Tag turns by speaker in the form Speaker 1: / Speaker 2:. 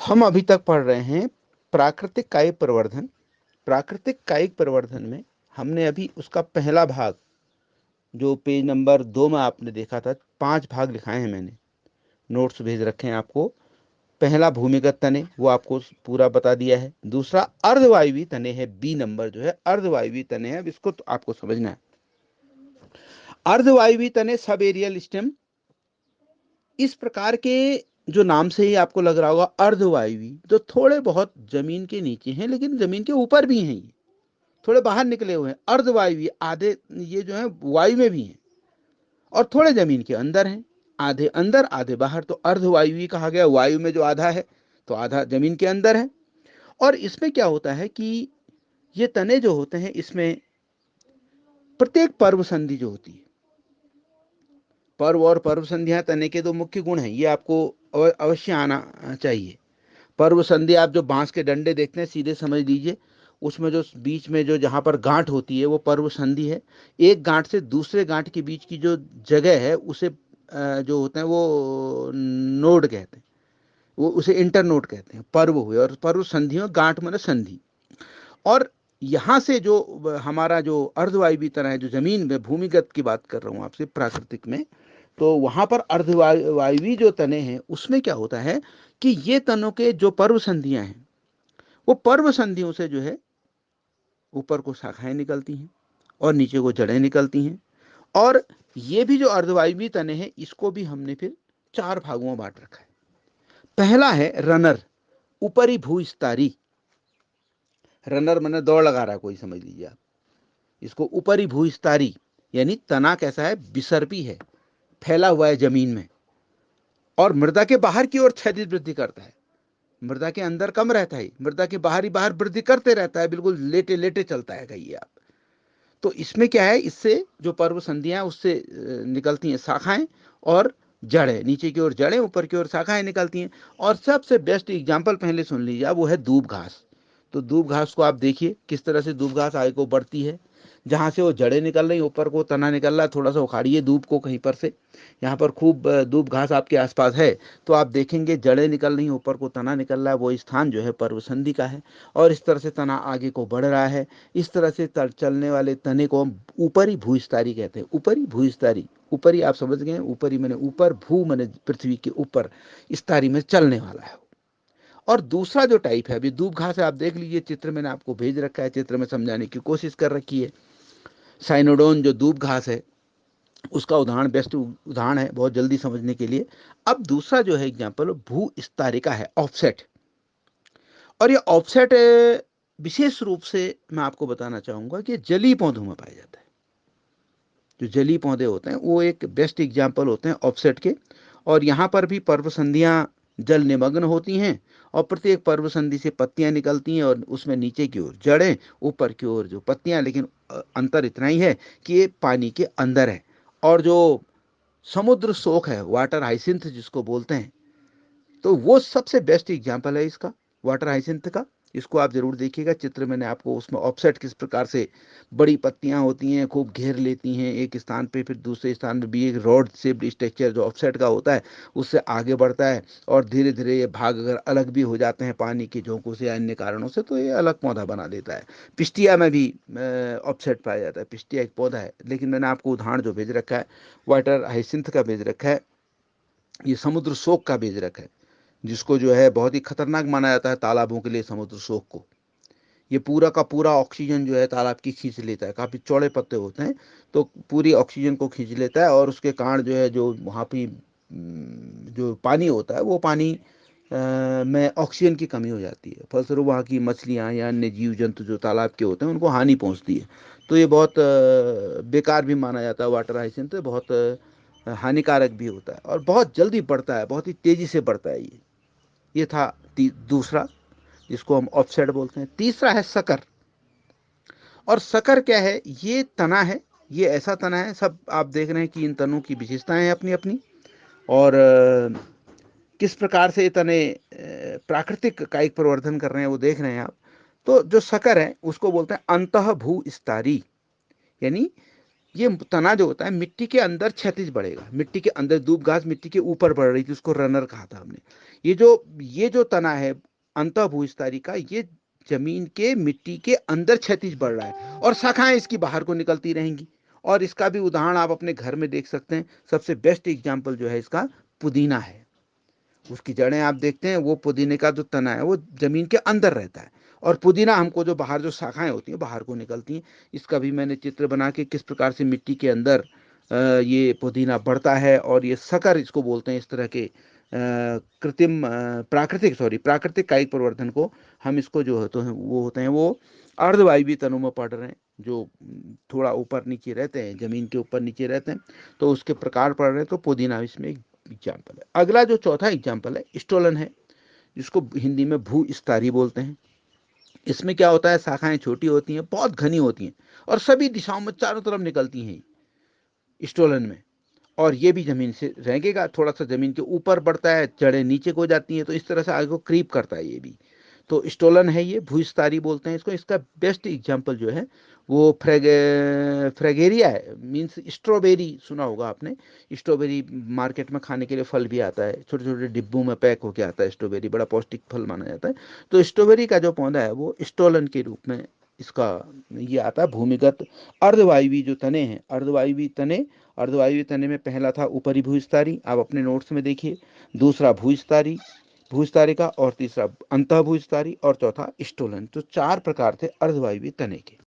Speaker 1: हम अभी तक पढ़ रहे हैं प्राकृतिक कायिक प्रवर्धन। प्राकृतिक कायिक प्रवर्धन में हमने अभी उसका पहला भाग, जो पेज नंबर 2 में आपने देखा था, 5 भाग लिखाए हैं मैंने, नोट्स भेज रखे हैं आपको। पहला भूमिगत तने, वो आपको पूरा बता दिया है। दूसरा अर्धवायवीय तने है, बी नंबर जो है अर्धवायवीय तने है, अब इसको तो आपको समझना है। अर्धवायवीय तने सब एरियल स्टेम, इस प्रकार के जो नाम से ही आपको लग रहा होगा अर्धवायवीय, जो थोड़े बहुत जमीन के नीचे हैं लेकिन जमीन के ऊपर भी हैं, ये थोड़े बाहर निकले हुए हैं। अर्धवायवीय, आधे ये जो है वायु में भी हैं और थोड़े जमीन के अंदर हैं, आधे अंदर आधे बाहर, तो अर्धवायवीय कहा गया। वायु में जो आधा है तो आधा जमीन के अंदर है। और इसमें क्या होता है कि ये तने जो होते हैं, इसमें प्रत्येक पर्व संधि जो होती है, पर्व और पर्व संधियां तने के दो मुख्य गुण हैं, ये आपको अवश्य आना चाहिए। पर्व संधि, आप जो बांस के डंडे देखते हैं, सीधे समझ लीजिए उसमें जो बीच में जो जहां पर गांठ होती है वो पर्व संधि है। एक गांठ से दूसरे गांठ के बीच की जो जगह है उसे जो होते हैं वो नोड कहते हैं, वो उसे इंटरनोड कहते हैं। पर्व हुए, और पर्व संधियों, गांठ माने संधि। और यहां से जो हमारा जो अर्धवायवीय तना है, जो जमीन में भूमिगत की बात कर रहा हूं आपसे, प्राकृतिक में, तो वहां पर अर्धवायवीय जो तने हैं उसमें क्या होता है कि ये तनों के जो पर्व संधियां हैं, वो पर्व संधियों से जो है ऊपर को शाखाएं निकलती हैं और नीचे को जड़ें निकलती हैं। और ये भी जो अर्धवायवीय तने हैं, इसको भी हमने फिर 4 भागों में बांट रखा है। पहला है रनर, ऊपरी भूस्तरी। रनर मैंने दौड़ लगा रहा है कोई, समझ लीजिए आप इसको। ऊपरी भूस्तरी यानी तना कैसा है, विसर्पी है, फैला हुआ है जमीन में, और मृदा के बाहर की ओर क्षैतिज वृद्धि करता है। मृदा के अंदर कम रहता है, मृदा के बाहर ही बाहर वृद्धि करते रहता है, बिल्कुल लेटे लेटे चलता है, कहिए आप। तो इसमें क्या है, इससे जो पर्व संधियां उससे निकलती हैं शाखाएं और जड़ें, नीचे की ओर जड़ें, ऊपर की ओर शाखाएं निकलती हैं। और सबसे बेस्ट एग्जाम्पल पहले सुन लीजिए, वो है दूब घास। तो दूब घास को आप देखिए किस तरह से दूब घास आगे को बढ़ती है, जहां से वो जड़ें निकल रही, ऊपर को तना निकल रहा है। थोड़ा सा उखाड़िए दूब को कहीं पर से, यहाँ पर खूब दूब घास आपके आसपास है तो आप देखेंगे जड़ें निकल रही, ऊपर को तना निकल रहा है, वो स्थान जो है पर्व संधि का है। और इस तरह से तना आगे को बढ़ रहा है। इस तरह से चलने वाले तने को हम ऊपरी भूस्तरी कहते हैं। ऊपरी भूस्तरी, ऊपरी आप समझ गए, ऊपरी मैंने ऊपर, भू मैंने पृथ्वी के ऊपर, स्तरी में चलने वाला है। और दूसरा जो टाइप है, अभी दूब घास है, आप देख लीजिए, चित्र मैंने आपको भेज रखा है, चित्र में समझाने की कोशिश कर रखी है। साइनोडोन जो दूब घास है, उसका उदाहरण, बेस्ट उदाहरण है बहुत जल्दी समझने के लिए। अब दूसरा जो है एग्जाम्पल, भू स्तरिका है, ऑफसेट। और ये ऑफसेट विशेष रूप से मैं आपको बताना चाहूंगा कि जलीय पौधों में पाया जाता है। जो जलीय पौधे होते हैं वो एक बेस्ट एग्जाम्पल होते हैं ऑफसेट के। और यहाँ पर भी पर्व संधियां जल निमग्न होती हैं, और प्रत्येक पर्व संधि से पत्तियां निकलती हैं, और उसमें नीचे की ओर जड़ें, ऊपर की ओर जो पत्तियां, लेकिन अंतर इतना ही है कि ये पानी के अंदर है। और जो समुद्र शोक है, वाटर हाइसिंथ जिसको बोलते हैं, तो वो सबसे बेस्ट एग्जाम्पल है इसका, वाटर हाइसिंथ का। इसको आप जरूर देखिएगा, चित्र मैंने आपको उसमें ऑफसेट किस प्रकार से बड़ी पत्तियां होती हैं, खूब घेर लेती हैं एक स्थान पे, फिर दूसरे स्थान पे भी एक रॉड शेप्ड स्ट्रक्चर जो ऑफसेट का होता है उससे आगे बढ़ता है। और धीरे धीरे ये भाग अगर अलग भी हो जाते हैं पानी के झोंकों से या अन्य कारणों से, तो ये अलग पौधा बना देता है। पिस्टिया में भी ऑफसेट पाया जाता है। पिस्टिया एक पौधा है, लेकिन मैंने आपको उदाहरण जो भेज रखा है वाटर हाइसिंथ का भेज रखा है, ये समुद्र शोक का भेज रखा है, जिसको जो है बहुत ही खतरनाक माना जाता है तालाबों के लिए, समुद्र शोक को। ये पूरा का पूरा ऑक्सीजन जो है तालाब की खींच लेता है, काफी चौड़े पत्ते होते हैं, तो पूरी ऑक्सीजन को खींच लेता है। और उसके कारण जो है, जो वहाँ पे जो पानी होता है, वो पानी में ऑक्सीजन की कमी हो जाती है, फलस्वरूप वहाँ की मछलियाँ या अन्य जीव जंतु जो तालाब के होते हैं उनको हानि पहुँचती है। तो ये बहुत बेकार भी माना जाता है वाटर हाइसिंथ, बहुत हानिकारक भी होता है, और बहुत जल्दी बढ़ता है, बहुत ही तेजी से बढ़ता है ये था दूसरा, जिसको हम ऑफसेट बोलते हैं। तीसरा है सकर। और सकर क्या है, ये तना है, ये ऐसा तना है, सब आप देख रहे हैं कि इन तनों की विशेषताएं हैं अपनी अपनी। और किस प्रकार से ये तने प्राकृतिक कायिक प्रवर्धन कर रहे हैं वो देख रहे हैं आप। तो जो सकर है उसको बोलते हैं अंतः भू स्तरी, यानी ये तना जो होता है मिट्टी के अंदर क्षैतिज बढ़ेगा, मिट्टी के अंदर दूब घास मिट्टी के ऊपर बढ़ रही थी, उसको रनर कहा था हमने। ये जो तना है अंतः भूविस्तारी का, ये जमीन के मिट्टी के अंदर क्षैतिज बढ़ रहा है और शाखाएं इसकी बाहर को निकलती रहेंगी। और इसका भी उदाहरण आप अपने घर में देख सकते हैं। सबसे बेस्ट एग्जाम्पल जो है इसका पुदीना है। उसकी जड़ें आप देखते हैं, वो पुदीने का जो तना है वो जमीन के अंदर रहता है, और पुदीना हमको जो बाहर जो शाखाएं होती हैं बाहर को निकलती हैं। इसका भी मैंने चित्र बना के किस प्रकार से मिट्टी के अंदर ये पुदीना बढ़ता है, और ये सकर इसको बोलते हैं। इस तरह के कृत्रिम प्राकृतिक कायिक प्रवर्धन को हम इसको जो होते हैं वो अर्धवायवीय तनों में पढ़ रहे हैं, जो थोड़ा ऊपर नीचे रहते हैं, जमीन के ऊपर नीचे रहते हैं, तो उसके प्रकार पढ़ रहे हैं। तो पुदीना इसमें एग्जाम्पल है। अगला जो चौथा एग्जाम्पल है स्टोलन है, जिसको हिंदी में भू स्तरी बोलते हैं। इसमें क्या होता है, शाखाएं छोटी होती हैं, बहुत घनी होती हैं, और सभी दिशाओं में चारों तरफ निकलती हैं स्टोलन में। और ये भी जमीन से रहेगा, थोड़ा सा जमीन के ऊपर बढ़ता है, जड़ें नीचे को जाती हैं, तो इस तरह से आगे को क्रीप करता है ये भी। तो स्टोलन है ये, भूस्तारी बोलते हैं इसको। इसका बेस्ट एग्जाम्पल जो है वो फ्रेगेरिया है, मीन्स स्ट्रॉबेरी, सुना होगा आपने। स्ट्रॉबेरी मार्केट में खाने के लिए फल भी आता है, छोटे छोटे डिब्बों में पैक होके आता है स्ट्रॉबेरी, बड़ा पौष्टिक फल माना जाता है। तो स्ट्रॉबेरी का जो पौधा है वो स्टोलन के रूप में इसका ये आता है। भूमिगत अर्धवायवी जो तने हैं, अर्धवायवीय तने में पहला था ऊपरी भूविस्तारी, आप अपने नोट्स में देखिए। दूसरा भूविस्तारी का, और तीसरा अंतः भूविस्तारी, और चौथा स्टोलन। तो चार प्रकार थे अर्धवायवीय तने के।